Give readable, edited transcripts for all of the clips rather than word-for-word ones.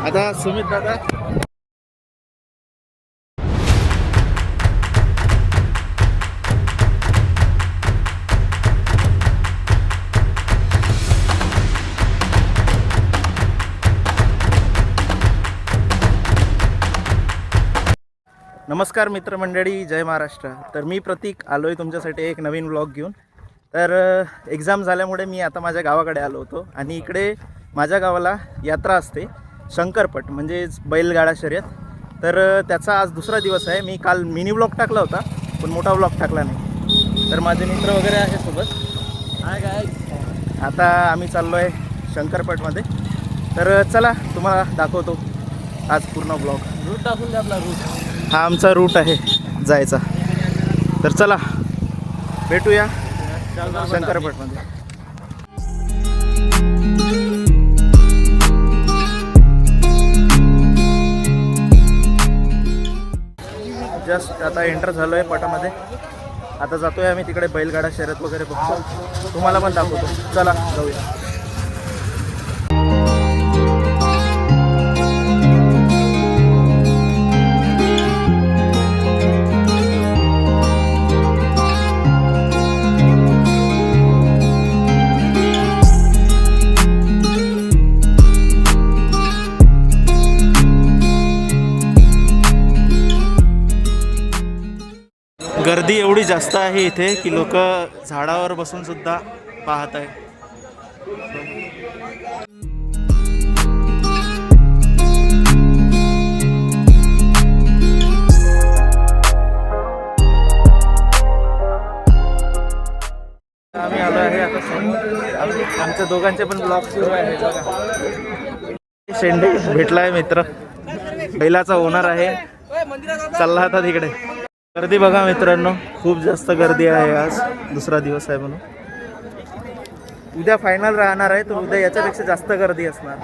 आता सुमित दादा नमस्कार मित्रमंडळी, जय महाराष्ट्र. तर मी प्रतीक आलो आहे तुमच्यासाठी एक नवीन व्लॉग घेऊन. तर एक्झाम झाल्यामुळे मी आता माझ्या गावाकडे आलो होतो आणि इकडे माझ्या गावाला यात्रा असते, शंकरपट म्हणजेच बैलगाडा शर्यत. तर त्याचा आज दुसरा दिवस आहे. मी काल मिनी व्लॉग टाकला होता पण मोठा व्लॉग टाकला नाही. तर माझे मित्र वगैरे आहे सोबत. काय आता आम्ही चाललो आहे शंकरपटमध्ये. तर चला तुम्हाला दाखवतो आज पूर्ण व्लॉग. रूट टाकून द्या आपला रूट. हा आमचा रूट आहे जायचा. तर चला भेटूया शंकरपटमध्ये. जस्ट आता एंटर झालो आहे पटामध्ये. आता जातोय आम्ही तिकडे बैलगाडा शर्यत वगैरे बघतो, तुम्हाला पण दाखवतो. चला जाऊया. गर्दी एवढी जास्त आहे इथे की लोक झाडावर बसून सुद्धा पाहत आहे. आम्ही आलो आहे आता समोर. आमच्या दोघांचे पण ब्लॉग सुरू आहे. शेंडे भेटलाय मित्र, बैलाचा ओनर आहे. चालला आता तिकडे. गर्दी बघा मित्रांनो, खूप जास्त गर्दी आहे. आज दुसरा दिवस आहे म्हणून. उद्या फायनल राहणार आहे तर उद्या याच्यापेक्षा जास्त गर्दी असणार.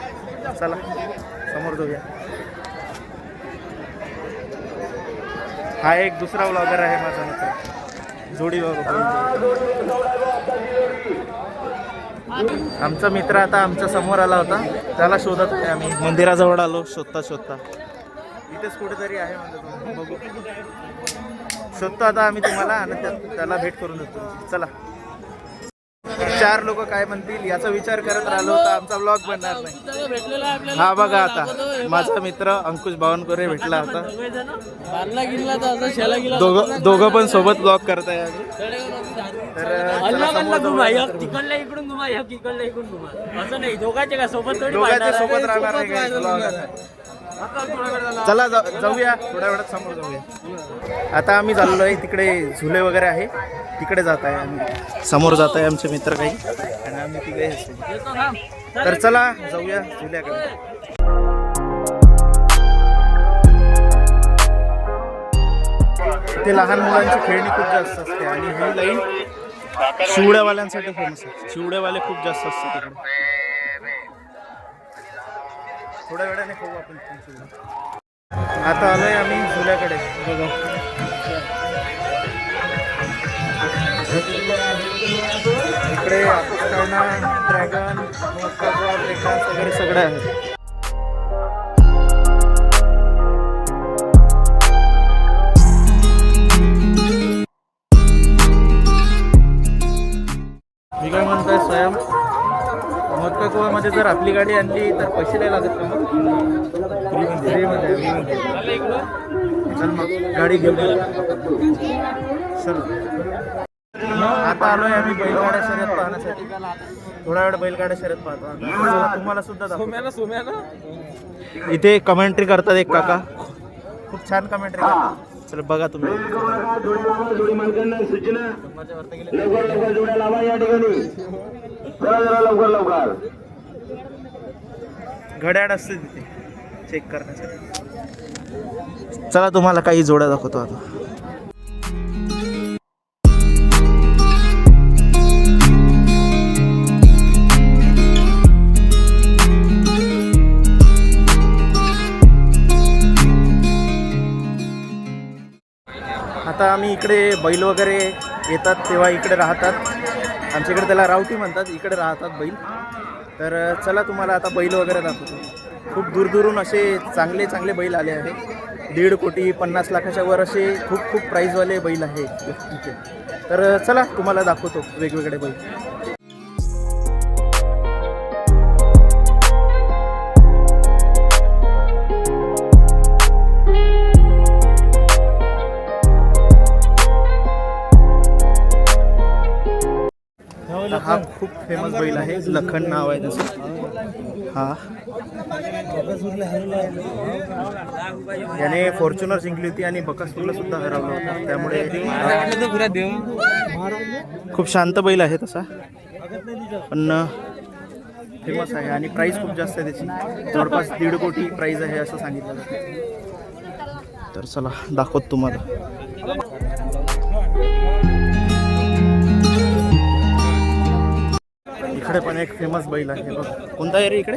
चला समोर जाऊया. हा एक दुसरा व्लॉगर आहे माझा मित्र, जोडी बघा. आमचा मित्र आता आमच्या समोर आला होता, त्याला शोधत आहे आम्ही. मंदिराजवळ आलो शोधता शोधता. इथेच कुठेतरी आहे म्हणजे बघू, शोधतो आता आम्ही तुम्हाला आणि त्याला भेट करून देतो. चला. 4 लोक काय म्हणतील याचा विचार करत राहिलो तर आमचा व्लॉग बनणार नाही. हा बघा आता माझा मित्र अंकुश बावनकुरे भेटला होता. दोघं पण सोबत व्लॉग करत आहे आम्ही. दोघांचे सोबत राहणार आहे. चला जाऊया, थोड्या वेळात समोर जाऊया. आता आम्ही चाललो आहे तिकडे, झुले वगैरे आहे तिकडे जात आहे आम्ही. समोर जात आहे आमचे मित्र काही आणि आम्ही तिकडे. तर चला जाऊया झुल्याकडे. इथे लहान मुलांची खेळणी खूप जास्त असते आणि ही लाईन शिवड्यावाल्यांसाठी फेमस आहे. शिवड्यावाले खूप जास्त असतात तिकडे. थोड्या वेळाने खाऊ आपण. आता आलोय आम्ही झुल्याकडे. बघा इकडे आकाशकाळना, ड्रॅगन, ब्रेकडान्स वगैरे सगळं आहे. मी काय म्हणतोय स्वयं मक्का कुवामध्ये जर आपली गाडी आणली तर पैसे नाही लागत का? फ्रीमध्ये. चल मग गाडी घेऊन चल. आता आलोय आम्ही बैलगाड्या शर्यत पाहण्यासाठी. थोडा वेळ बैलगाड्या शर्यत पाहतो. तुम्हाला सुद्धा दाखवतो. इथे कमेंट्री करतात एक काका, खूप छान कमेंट्री करतात. चल बघा तुम्ही. घड्याळ असते तिथे चेक करण्यासाठी. चला तुम्हाला काही जोड्या दाखवतो आता. आता आम्ही इकडे बैल वगैरे येतात तेव्हा इकडे राहतात. आमच्याकडे त्याला रावटी म्हणतात, इकडे राहतात बैल. तर चला तुम्हाला आता बैल वगैरे दाखवतो. खूप दूरदूरून असे चांगले चांगले बैल आले आहे. 1.5 कोटी 50 लाखाच्या वर असे खूप खूप प्राईजवाले बैल आहे इथे. तर चला तुम्हाला दाखवतो वेगवेगळे बैल. हा खूप फेमस बैल आहे, लखन नाव आहे त्याचं. हा याने फॉर्च्युनर जिंकली होती आणि बकासूरला सुद्धा हरवलं होतं. त्यामुळे खूप शांत बैल आहे तसा, पण फेमस आहे आणि प्राईस खूप जास्त आहे त्याची. जवळपास 1.5 कोटी प्राईज आहे असं सांगितलं जातं. तर चला दाखवत तुम्हाला. इकडे पण एक फेमस बैल आहे बघ. कोणता आहे रे इकडे?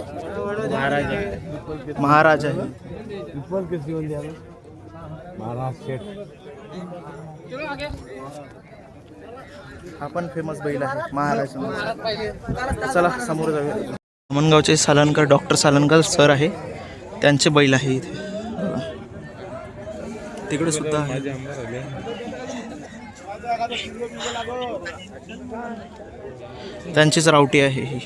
महाराज आहे. हा पण फेमस बैल आहे महाराज. चला समोर जाऊया. अमनगावचे सालनकर डॉक्टर सालनकर सर आहे, त्यांचे बैल आहे इथे. तिकडे सुद्धा आहे. त्यांचीच रावटी आहे ही.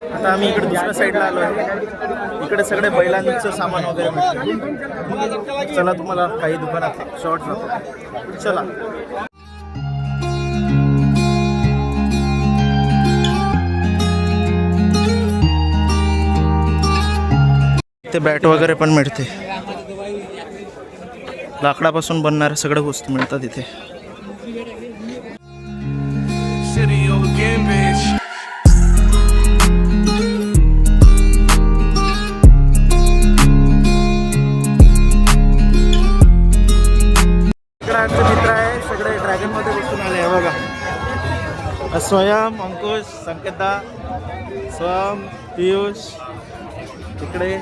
आता आम्ही इकडे दुसऱ्या साईडला आलो आहे. इकडे सगळे बैलांचं सामान वगैरे मिळतं. चला तुम्हाला काही दुकानात शॉर्ट जातो. चला. ते बॅट वगैरे पण मिळते. लाकडापासून बनणाऱ्या सगळ्या वस्तू मिळतात इथे. आमचे मित्र आहे सगळे ड्रॅगन मध्ये बसून आले आहे बघा. स्वयं, अंकुश, संकेतदा, स्वयं, पियुष इकडे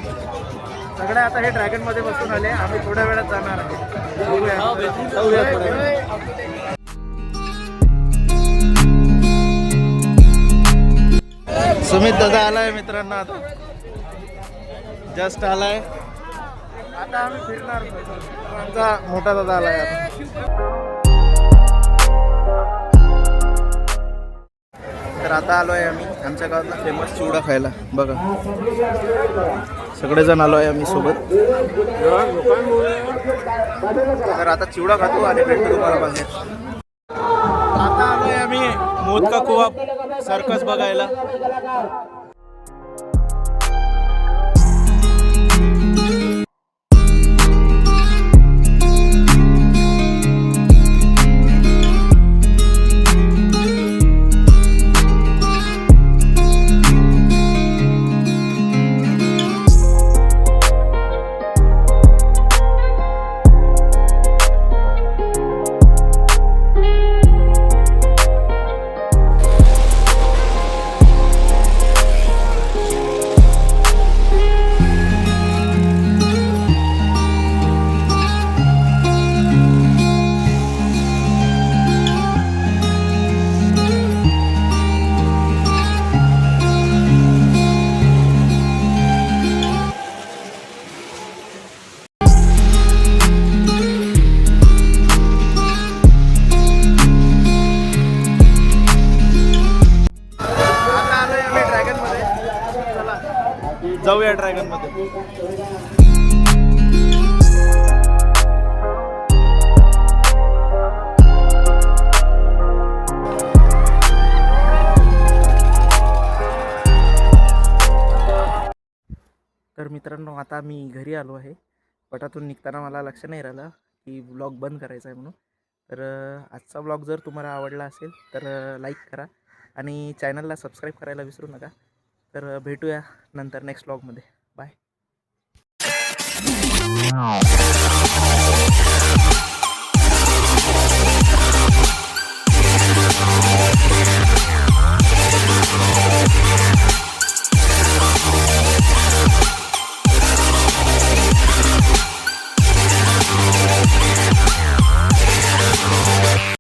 सगळे आता हे ड्रॅगन मध्ये बसून आले. आम्ही थोड्या वेळात जाणार आहे. सुमित दादा आलाय मित्रांनो, आता जस्ट आलाय. आता आम्ही फिरणार. आमचा मोठा दादा आलाय आता. तर आता आलोय आम्ही आमच्या गावातला फेमस चिवडा खायला बघा. सगळेजण आलो आहे आम्ही सोबत. तर आता चिवडा खातो आणि भेटतो तुम्हाला बाहेर. आता आलोय आम्ही मोदका कुवा सर्कस बघायला. जाऊया ड्रॅगन मध्ये. तर मित्रांनो आता मी घरी आलो आहे. पटातून निघताना मला लक्ष नाही राहिलं की ब्लॉग बंद करायचा आहे म्हणून. तर आजचा ब्लॉग जर तुम्हाला आवडला असेल तर लाईक करा आणि चॅनलला सबस्क्राईब करायला विसरू नका. तर भेटूया नंतर नेक्स्ट ब्लॉगमध्ये. बाय.